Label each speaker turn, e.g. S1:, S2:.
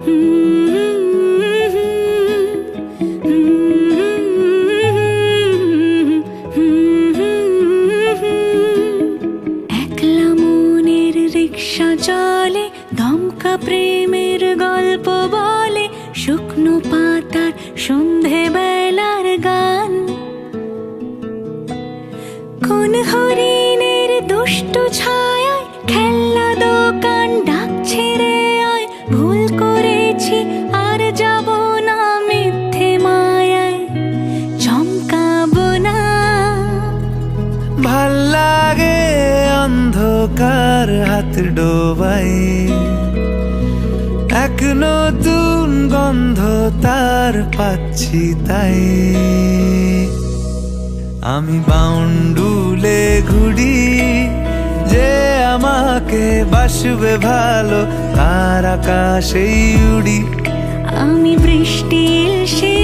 S1: একলা মনের রিক্সা চলে, দমকা প্রেমের গল্প বলে, শুকনো পাতার সন্ধে বেলার গান। কোন হরিণের দুষ্ট ছায়ায় খেলনা দোকান ডাকছে রে আয়, ভুল করেছি আর যাব না মিথ্যে মায়ায়, চমকাবো না।
S2: ভাল লাগে অন্ধকার হাত ডোবাই, এক নতুন গন্ধ তার পাচ্ছি তাই। আমি বাউন্ডুলে ঘুরি, যে আমাকে বাসবে ভালো তার আকাশেই উড়ি।
S1: আমি বৃষ্টির সে